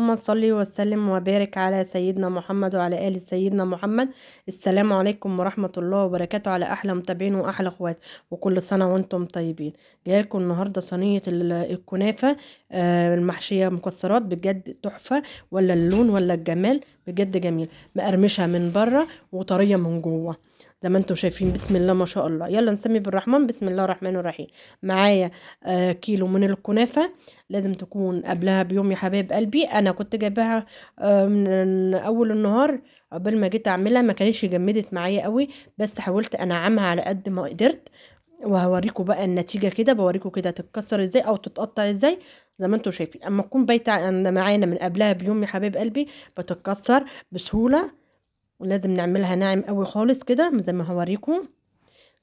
اللهم صل وسلم وبارك على سيدنا محمد وعلى آل سيدنا محمد. السلام عليكم ورحمة الله وبركاته على أحلى متابعين وأحلى أخوات، وكل سنة وأنتم طيبين. جايلكم النهاردة صينية الكنافة المحشية مكسرات، بجد تحفة. ولا اللون ولا الجمال، بجد جميل. مقرمشة من بره وطرية من جوه زي ما انتم شايفين. بسم الله ما شاء الله. يلا نسمي بالرحمن. بسم الله الرحمن الرحيم. معايا كيلو من الكنافة. لازم تكون قبلها بيوم يا حبايب قلبي. انا كنت جايباها من اول النهار. قبل ما جيت اعملها ما كانتش جمدت معايا قوي، بس حاولت انعمها على قد ما قدرت. وهوريكم بقى النتيجة كده، بوريكم كده تتكسر ازاي او تتقطع ازاي زي ما انتم شايفين. اما تكون بايته معانا من قبلها بيوم يا حبايب قلبي بتتكسر بسهولة. ولازم نعملها ناعم قوي خالص كده زي ما هوريكم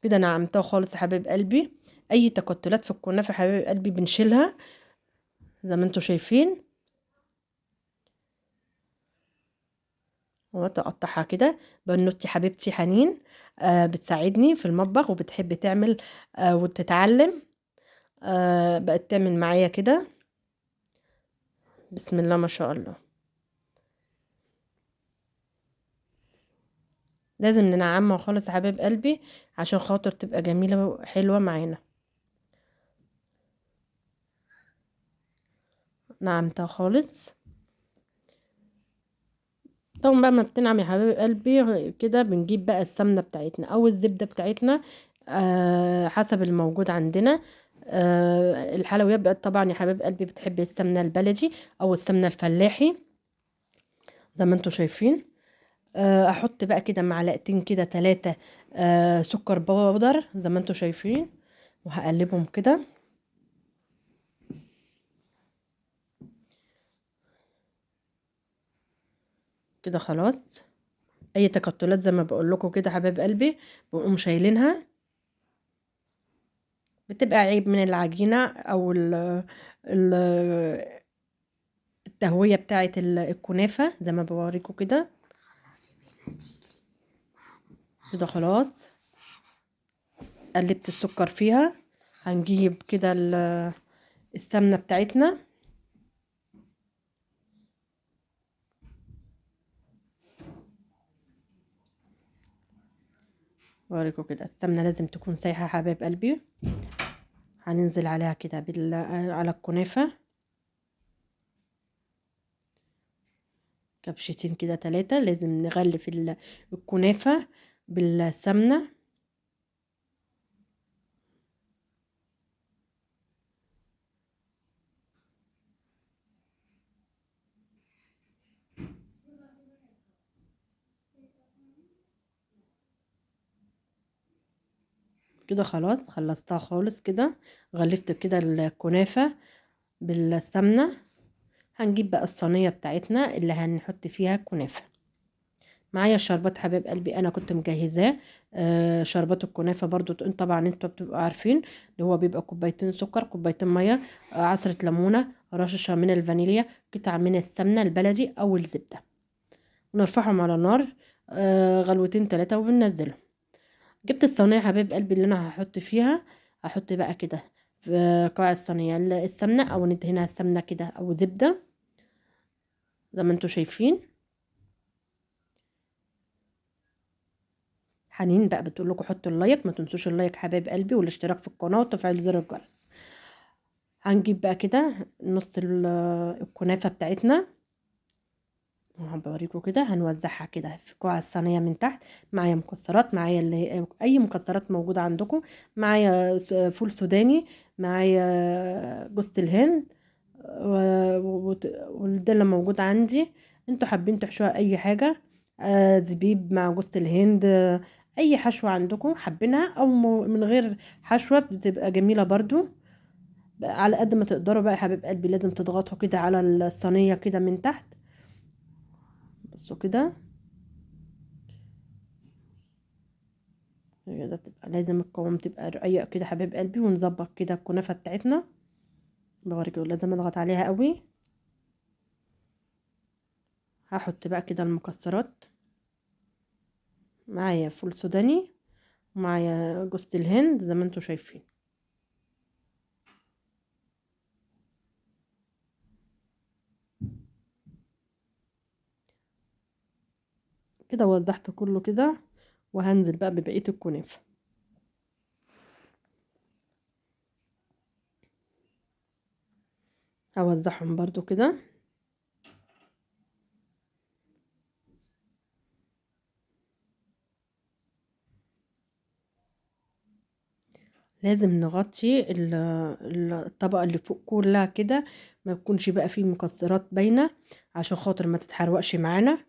كده. نعمتها خالص يا حبايب قلبي. اي تكتلات في الكنافه يا حبايب قلبي بنشيلها زي ما انتم شايفين. وتقطعها كده. بنوتي حبيبتي حنين بتساعدني في المطبخ وبتحب تعمل وتتعلم. بقت تعمل معايا كده. بسم الله ما شاء الله. لازم ننعمها خالص يا حبايب قلبي عشان خاطر تبقى جميله وحلوه معانا. نعمتها خالص. طبعا بقى ما بتنعم يا حبايب قلبي كده بنجيب بقى السمنة بتاعتنا او الزبدة بتاعتنا حسب الموجود عندنا. الحلويات بقى طبعا يا حبايب قلبي بتحب السمنة البلدي او السمنة الفلاحي زي ما انتوا شايفين. احط بقى كده معلقتين كده 3 سكر بودر زي ما انتوا شايفين، وهقلبهم كده. كده خلاص. اي تكتلات زي ما بقول لكم كده حبايب قلبي بنقوم شايلينها. بتبقى عيب من العجينة او ال التهوية بتاعة الكنافة زي ما بوريكم كده. كده خلاص. قلبت السكر فيها. هنجيب كده السمنة بتاعتنا. بوريكم كده السمنة لازم تكون سايحة حبايب قلبي. هننزل عليها كده على الكنافة كبشتين كده 3. لازم نغلف الكنافة بالسمنة. كده خلاص خلصتها خالص كده. غلفت كده الكنافة بالسمنة. هنجيب بقى الصينية بتاعتنا اللي هنحط فيها الكنافة. معايا الشربات حبايب قلبي انا كنت مجهزاه. شربات الكنافة برضو طبعا انتوا بتبقوا عارفين اللي هو بيبقى كوبايتين سكر، كوبايتين مية، عصرة ليمونة، رشة من الفانيليا، قطعة من السمنة البلدي او الزبدة. ونرفعهم على النار غلوتين 3 وبننزلهم. جبت الصينية حبايب قلبي اللي انا هحط فيها. هحط بقى كده في قاع الصينية السمنة او ندهنها السمنة كده او زبدة زي ما انتوا شايفين. حنين بقى بتقول لكم حطوا اللايك، ما تنسوش اللايك حبايب قلبي والاشتراك في القناه وتفعيل زر الجرس. هنجيب بقى كده نص الكنافه بتاعتنا وهبوريكم كده. هنوزعها كده في كوع الصينيه من تحت. معايا مكسرات، معايا اللي اي مكسرات موجوده عندكم. معايا فول سوداني، معايا جوز الهند وده اللي موجود عندي. انتوا حابين تحشوها اي حاجه. زبيب مع جوز الهند. اي حشوه عندكم حابينها او من غير حشوه بتبقى جميله برضو. بقى على قد ما تقدروا بقى يا حبيب قلبي لازم تضغطوا كده على الصينيه كده من تحت. بصوا كده. كده تبقى لازم القوام تبقى رقيق كده حبيب قلبي. ونظبط كده الكنافه بتاعتنا. بوريكم لازم اضغط عليها قوي. هحط بقى كده المكسرات. معايا فول سوداني ومعايا جوز الهند زي ما انتوا شايفين. كده وضحت كله كده، وهنزل بقى ببقية الكنافة. هوزعهم برضو كده. لازم نغطي الطبقة اللي فوق كلها كده، ما يكونش بقى فيه مكسرات باينة، عشان خاطر ما تتحرقش معانا.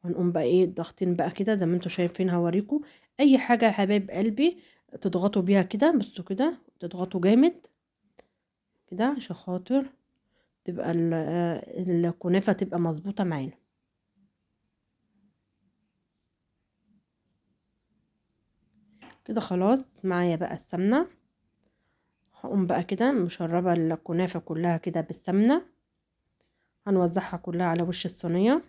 ونقوم بقى ايه ضاغطين بقى كده زي ما انتوا شايفين. هوريكم اي حاجة يا حبايب قلبي تضغطوا بيها كده، بصوا كده تضغطوا جامد كده عشان خاطر تبقى الكنافة تبقى مظبوطة معانا كده. خلاص معايا بقى السمنة. هقوم بقى كده مشربة الكنافة كلها كده بالسمنة، هنوزعها كلها على وش الصينية.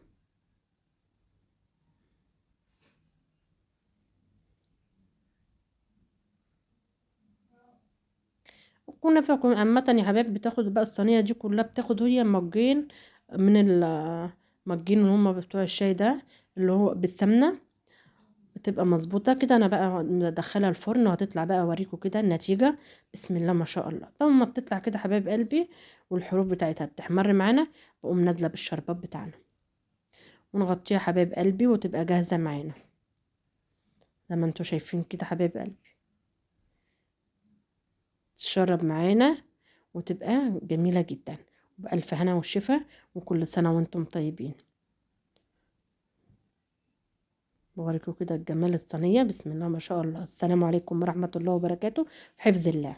الكنافة عامة يا حبايب بتاخد بقى الصينية دي كلها، بتاخد هي مجين من المجين اللي هما بتوع الشاي ده اللي هو بالسمنة، بتبقى مظبوطة كده. انا بقى مدخلها الفرن وهتطلع بقى اوريكم كده النتيجة. بسم الله ما شاء الله. طبعا ما بتطلع كده حبايب قلبي والحروف بتاعتها بتحمر معانا، بقوم نازلة بالشربات بتاعنا ونغطيها حبايب قلبي وتبقى جاهزة معانا زي ما انتوا شايفين كده حبايب قلبي، تشرب معانا وتبقى جميلة جدا. بألف هنا والشفا، وكل سنة وانتم طيبين. بوريكم كده الجمال الصينية. بسم الله ما شاء الله. السلام عليكم ورحمة الله وبركاته. في حفظ الله.